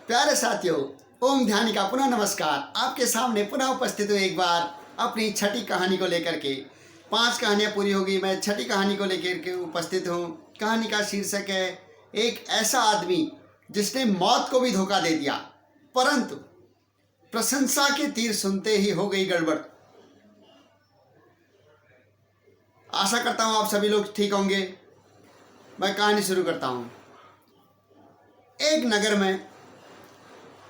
प्यारे साथियों, ओम ध्यानी का पुनः नमस्कार। आपके सामने पुनः उपस्थित हूँ एक बार अपनी छठी कहानी को लेकर के। 5 कहानियाँ पूरी होगी, मैं छठी कहानी को लेकर के उपस्थित हूँ। कहानी का शीर्षक है एक ऐसा आदमी जिसने मौत को भी धोखा दे दिया, परंतु प्रशंसा के तीर सुनते ही हो गई गड़बड़। आशा करता हूँ आप सभी लोग ठीक होंगे। मैं कहानी शुरू करता हूँ। एक नगर में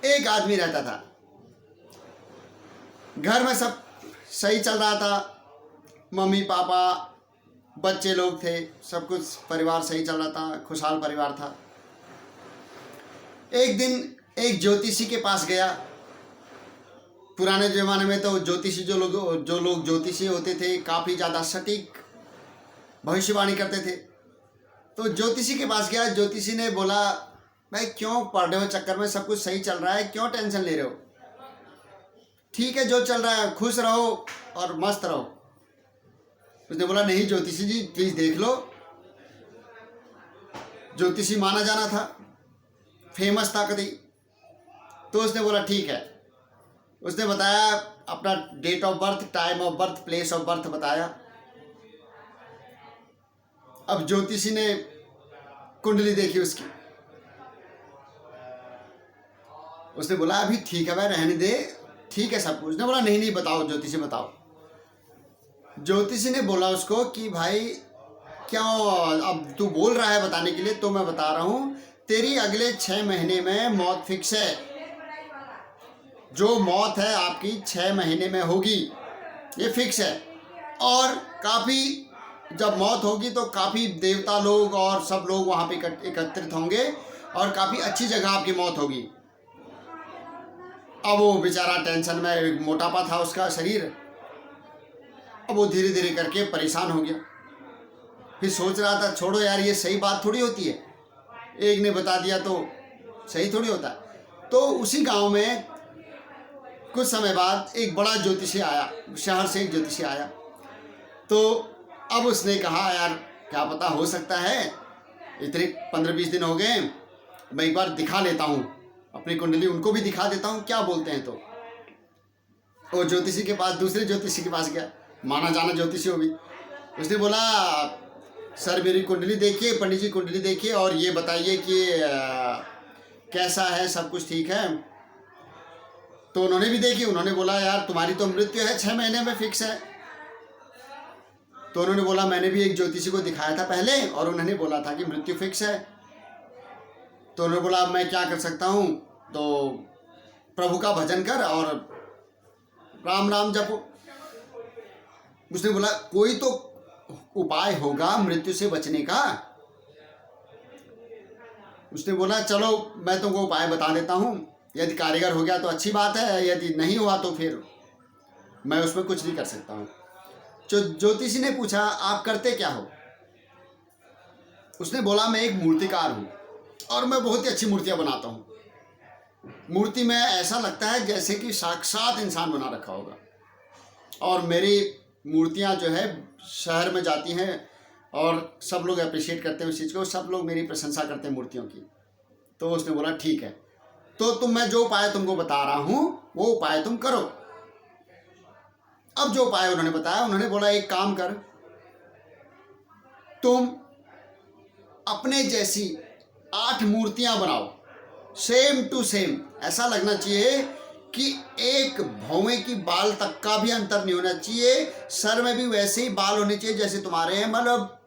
एक आदमी रहता था। घर में सब सही चल रहा था, मम्मी पापा बच्चे लोग थे, सब कुछ परिवार सही चल रहा था, खुशहाल परिवार था। एक दिन एक ज्योतिषी के पास गया। पुराने ज़माने में तो ज्योतिषी जो लोग ज्योतिषी होते थे काफ़ी ज़्यादा सटीक भविष्यवाणी करते थे। तो ज्योतिषी के पास गया। ज्योतिषी ने बोला, भाई क्यों पढ़ रहे हो चक्कर में, सब कुछ सही चल रहा है, क्यों टेंशन ले रहे हो? ठीक है, जो चल रहा है खुश रहो और मस्त रहो। उसने बोला, नहीं ज्योतिषी जी प्लीज़ देख लो। ज्योतिषी माना जाना था, फेमस था कभी। तो उसने बोला ठीक है। उसने बताया अपना date of birth, time of birth, place of birth बताया। अब ज्योतिषी ने कुंडली देखी उसकी। उसने बोला अभी ठीक है भाई, रहने दे, ठीक है सब कुछ। उसने बोला नहीं बताओ ज्योतिषी बताओ। ज्योतिषी ने बोला उसको कि भाई क्यों, अब तू बोल रहा है बताने के लिए तो मैं बता रहा हूँ, तेरी अगले 6 महीने में मौत फिक्स है। जो मौत है आपकी 6 महीने में होगी, ये फिक्स है। और काफ़ी जब मौत होगी तो काफ़ी देवता लोग और सब लोग वहाँ पे एकत्रित होंगे और काफ़ी अच्छी जगह आपकी मौत होगी। अब वो बेचारा टेंशन में, मोटापा था उसका शरीर, अब वो धीरे धीरे करके परेशान हो गया। फिर सोच रहा था छोड़ो यार, ये सही बात थोड़ी होती है, एक ने बता दिया तो सही थोड़ी होता है। तो उसी गांव में कुछ समय बाद एक बड़ा ज्योतिषी आया, शहर से एक ज्योतिषी आया। तो अब उसने कहा यार क्या पता हो सकता है, इतने 15-20 दिन हो गए, मैं एक बार दिखा लेता हूँ अपनी कुंडली, उनको भी दिखा देता हूँ क्या बोलते हैं। तो वो ज्योतिषी के पास, दूसरे ज्योतिषी के पास गया, माना जाना ज्योतिषी हो भी। उसने बोला सर मेरी कुंडली देखिए, पंडित जी कुंडली देखिए और ये बताइए कि कैसा है, सब कुछ ठीक है? तो उन्होंने भी देखी। उन्होंने बोला यार तुम्हारी तो मृत्यु है 6 महीने में फिक्स है। तो उन्होंने बोला मैंने भी एक ज्योतिषी को दिखाया था पहले और उन्होंने बोला था कि मृत्यु फिक्स है। तो उन्होंने बोला अब मैं क्या कर सकता हूँ? तो प्रभु का भजन कर और राम राम जपो। उसने बोला कोई तो उपाय होगा मृत्यु से बचने का। उसने बोला चलो मैं तुमको उपाय बता देता हूँ, यदि कारीगर हो गया तो अच्छी बात है, यदि नहीं हुआ तो फिर मैं उसमें कुछ नहीं कर सकता हूँ। ज्योतिषी ने पूछा आप करते क्या हो? उसने बोला मैं एक मूर्तिकार हूँ और मैं बहुत ही अच्छी मूर्तियाँ बनाता हूँ। मूर्ति में ऐसा लगता है जैसे कि साक्षात इंसान बना रखा होगा। और मेरी मूर्तियाँ जो है शहर में जाती हैं और सब लोग अप्रिशिएट करते हैं उस चीज़ को, सब लोग मेरी प्रशंसा करते हैं मूर्तियों की। तो उसने बोला ठीक है, तो मैं जो उपाय तुमको बता रहा हूँ वो उपाय तुम करो। अब जो उपाय उन्होंने बताया, उन्होंने बोला एक काम कर, तुम अपने जैसी 8 मूर्तियाँ बनाओ, सेम टू सेम। ऐसा लगना चाहिए कि एक भौवे की बाल तक का भी अंतर नहीं होना चाहिए, सर में भी वैसे ही बाल होने चाहिए जैसे तुम्हारे हैं, मतलब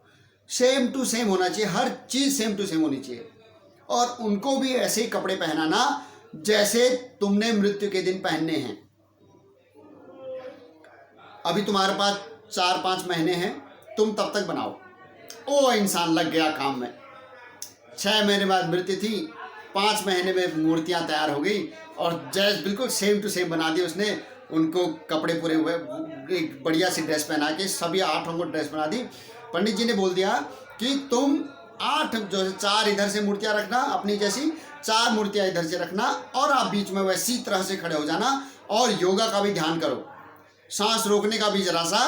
सेम टू सेम होना चाहिए, हर चीज़ सेम टू सेम होनी चाहिए। और उनको भी ऐसे ही कपड़े पहनाना जैसे तुमने मृत्यु के दिन पहनने हैं। अभी तुम्हारे पास 4-5 महीने हैं, तुम तब तक बनाओ। ओ इंसान लग गया काम में। 6 महीने बाद मृत्यु थी, 5 महीने में मूर्तियाँ तैयार हो गई और जैसे बिल्कुल सेम टू सेम बना दी उसने। उनको कपड़े पूरे हुए, एक बढ़िया सी ड्रेस पहना के सभी 8 को ड्रेस बना दी। पंडित जी ने बोल दिया कि तुम 8 जो है 4 इधर से मूर्तियाँ रखना अपनी जैसी, 4 मूर्तियाँ इधर से रखना और आप बीच में वैसी तरह से खड़े हो जाना और योगा का भी ध्यान करो, सांस रोकने का भी जरा सा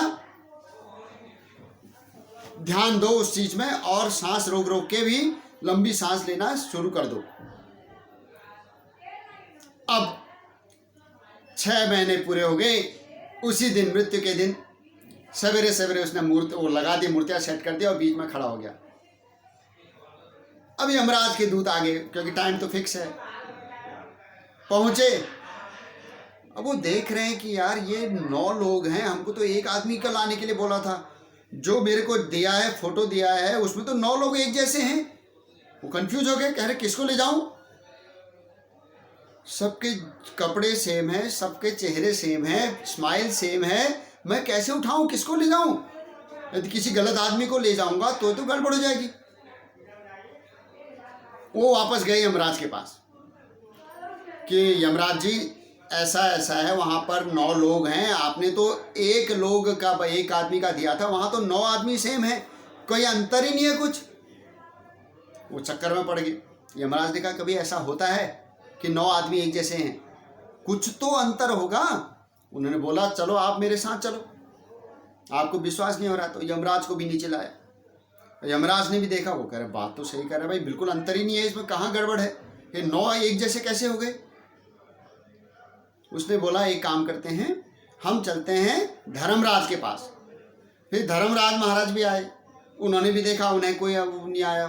ध्यान दो उस चीज में, और सांस रोक रोक के भी लंबी सांस लेना शुरू कर दो। अब 6 महीने पूरे हो गए। उसी दिन, मृत्यु के दिन सवेरे सवेरे उसने मूर्ति वो लगा दी, मूर्तियाँ सेट कर दिया और बीच में खड़ा हो गया। अब यमराज के दूत आगे, क्योंकि टाइम तो फिक्स है, पहुंचे। अब वो देख रहे हैं कि यार ये 9 लोग हैं, हमको तो एक आदमी का लाने के लिए बोला था, जो मेरे को दिया है, फोटो दिया है, उसमें तो 9 लोग एक जैसे हैं। वो कंफ्यूज हो गए, कह रहे किसको ले जाऊं? सबके कपड़े सेम है, सबके चेहरे सेम है, स्माइल सेम है, मैं कैसे उठाऊं, किसको ले जाऊं? यदि किसी गलत आदमी को ले जाऊंगा तो गड़बड़ हो जाएगी। वो वापस गए यमराज के पास कि यमराज जी ऐसा ऐसा है, वहाँ पर 9 लोग हैं, आपने तो एक लोग का, एक आदमी का दिया था, वहाँ तो 9 आदमी सेम है, कोई अंतर ही नहीं है कुछ। वो चक्कर में पड़ गए। यमराज ने कहा कभी ऐसा होता है कि 9 आदमी एक जैसे हैं? कुछ तो अंतर होगा। उन्होंने बोला चलो आप मेरे साथ चलो, आपको विश्वास नहीं हो रहा, तो यमराज को भी नीचे लाया। यमराज ने भी देखा, वो कह रहे बात तो सही कह रहे भाई, बिल्कुल अंतर ही नहीं है इसमें, कहाँ गड़बड़ है, ये 9 एक जैसे कैसे हो गए? उसने बोला एक काम करते हैं, हम चलते हैं धर्मराज के पास। फिर धर्मराज महाराज भी आए, उन्होंने भी देखा, उन्हें कोई नहीं आया,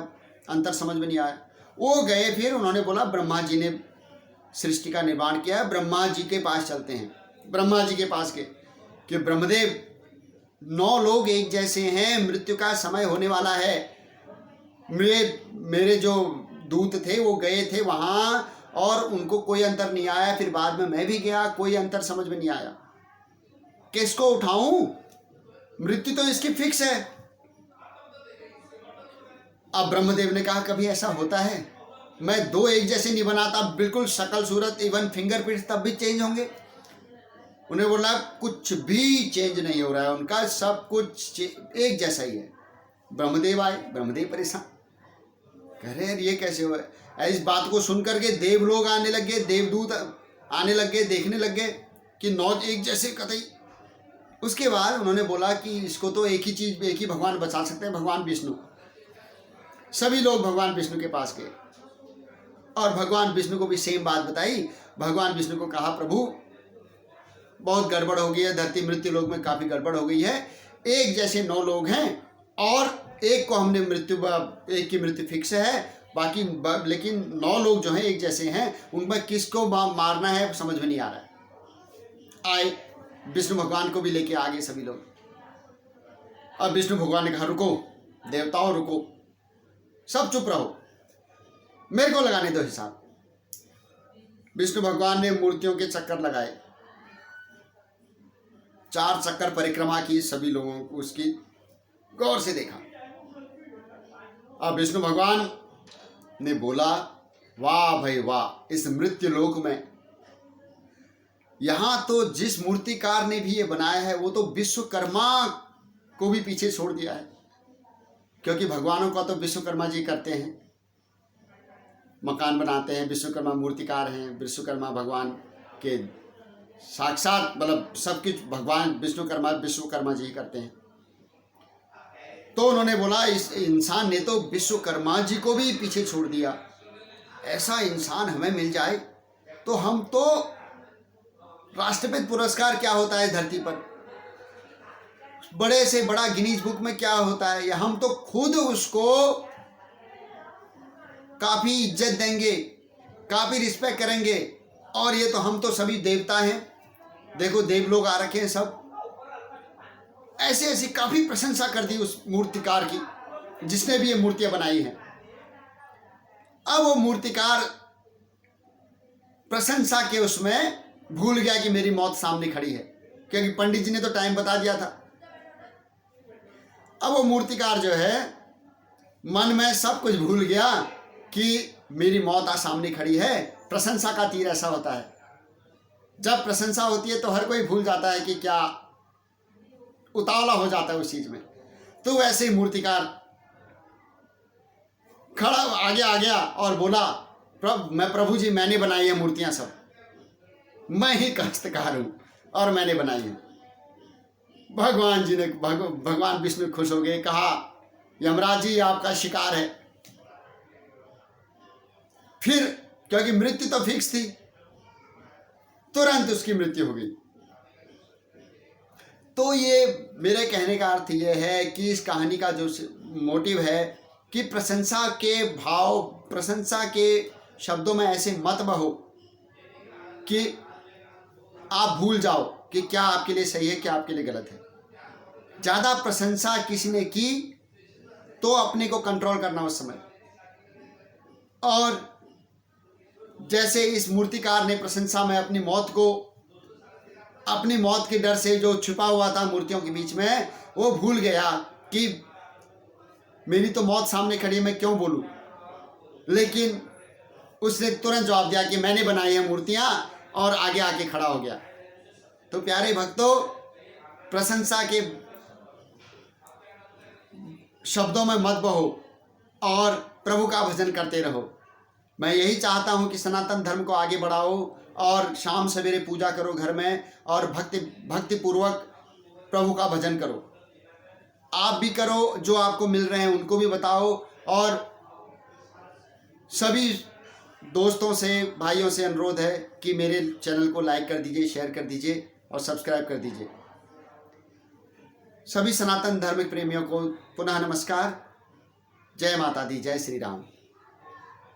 अंतर समझ में नहीं आया। वो गए, फिर उन्होंने बोला ब्रह्मा जी ने सृष्टि का निर्माण किया है, ब्रह्मा जी के पास चलते हैं। ब्रह्मा जी के पास के कि ब्रह्मदेव 9 लोग एक जैसे हैं, मृत्यु का समय होने वाला है। मेरे जो दूत थे वो गए थे वहाँ और उनको कोई अंतर नहीं आया, फिर बाद में मैं भी गया, कोई अंतर समझ में नहीं आया, किसको उठाऊं? मृत्यु तो इसकी फिक्स है। अब ब्रह्मदेव ने कहा कभी ऐसा होता है? मैं 2 एक जैसे नहीं बनाता, बिल्कुल शकल सूरत, इवन फिंगरप्रिंट्स तब भी चेंज होंगे। उन्हें बोला कुछ भी चेंज नहीं हो रहा है उनका, सब कुछ एक जैसा ही है। ब्रह्मदेव आए, ब्रह्मदेव परेशान, कह रहे यार ये कैसे हुआ? इस बात को सुनकर के देव लोग आने लग गए, देवदूत आने लग गए, देखने लग गए कि 9 एक जैसे कतई। उसके बाद उन्होंने बोला कि इसको तो एक ही चीज, एक ही भगवान बचा सकते हैं, भगवान विष्णु। सभी लोग भगवान विष्णु के पास गए और भगवान विष्णु को भी सेम बात बताई। भगवान विष्णु को कहा प्रभु बहुत गड़बड़ हो गई है, धरती मृत्यु लोक में काफ़ी गड़बड़ हो गई है, एक जैसे 9 लोग हैं और एक को हमने एक की मृत्यु फिक्स है, बाकी लेकिन 9 लोग जो हैं एक जैसे हैं, उनमें किसको मारना है समझ में नहीं आ रहा है। आए विष्णु भगवान को भी लेके आ गए सभी लोग। अब विष्णु भगवान ने कहा रुको देवताओं, रुको, सब चुप रहो, मेरे को लगाने दो हिसाब। विष्णु भगवान ने मूर्तियों के चक्कर लगाए, 4 चक्कर परिक्रमा की, सभी लोगों को उसकी गौर से देखा। अब विष्णु भगवान ने बोला वाह भाई वाह, इस मृत्यु लोक में यहाँ तो जिस मूर्तिकार ने भी ये बनाया है वो तो विश्वकर्मा को भी पीछे छोड़ दिया है, क्योंकि भगवानों का तो विश्वकर्मा जी करते हैं, मकान बनाते हैं, विश्वकर्मा मूर्तिकार हैं, विश्वकर्मा भगवान के साक्षात, मतलब सब कुछ भगवान विश्वकर्मा जी करते हैं। तो उन्होंने बोला इस इंसान ने तो विश्वकर्मा जी को भी पीछे छोड़ दिया, ऐसा इंसान हमें मिल जाए तो हम तो, राष्ट्रपति पुरस्कार क्या होता है धरती पर, बड़े से बड़ा गिनीज बुक में क्या होता है, या हम तो खुद उसको काफी इज्जत देंगे, काफी रिस्पेक्ट करेंगे। और ये तो हम तो सभी देवता हैं, देखो देव लोग आ रखे हैं सब, ऐसे ऐसी काफी प्रशंसा कर दी उस मूर्तिकार की जिसने भी ये मूर्तियां बनाई हैं। अब वो मूर्तिकार प्रशंसा के उसमें भूल गया कि मेरी मौत सामने खड़ी है, क्योंकि पंडित जी ने तो टाइम बता दिया था। अब वो मूर्तिकार जो है मन में सब कुछ भूल गया कि मेरी मौत आज सामने खड़ी है। प्रशंसा का तीर ऐसा होता है, जब प्रशंसा होती है तो हर कोई भूल जाता है कि क्या, उतावला हो जाता है उस चीज में। तो वैसे ही मूर्तिकार खड़ा आगे आ गया और बोला प्रभु जी मैंने बनाई है मूर्तियां सब, मैं ही काश्तकार हूं और मैंने बनाई है। भगवान जी ने भगवान विष्णु खुश हो गए, कहा यमराज जी आपका शिकार है। फिर क्योंकि मृत्यु तो फिक्स थी, तुरंत उसकी मृत्यु हो गई। तो ये मेरे कहने का अर्थ ये है कि इस कहानी का जो मोटिव है कि प्रशंसा के भाव, प्रशंसा के शब्दों में ऐसे मत बहो कि आप भूल जाओ कि क्या आपके लिए सही है, क्या आपके लिए गलत है। ज़्यादा प्रशंसा किसी ने की तो अपने को कंट्रोल करना उस समय। और जैसे इस मूर्तिकार ने प्रशंसा में अपनी मौत के डर से जो छुपा हुआ था मूर्तियों के बीच में, वो भूल गया कि मेरी तो मौत सामने खड़ी है, मैं क्यों बोलूं। लेकिन उसने तुरंत जवाब दिया कि मैंने बनाई है मूर्तियां, और आगे आके खड़ा हो गया। तो प्यारे भक्तों, प्रशंसा के शब्दों में मत बहो और प्रभु का भजन करते रहो। मैं यही चाहता हूं कि सनातन धर्म को आगे बढ़ाओ और शाम सवेरे पूजा करो घर में, और भक्तिपूर्वक प्रभु का भजन करो। आप भी करो, जो आपको मिल रहे हैं उनको भी बताओ, और सभी दोस्तों से, भाइयों से अनुरोध है कि मेरे चैनल को लाइक कर दीजिए, शेयर कर दीजिए और सब्सक्राइब कर दीजिए। सभी सनातन धर्म प्रेमियों को पुनः नमस्कार। जय माता दी, जय श्री राम।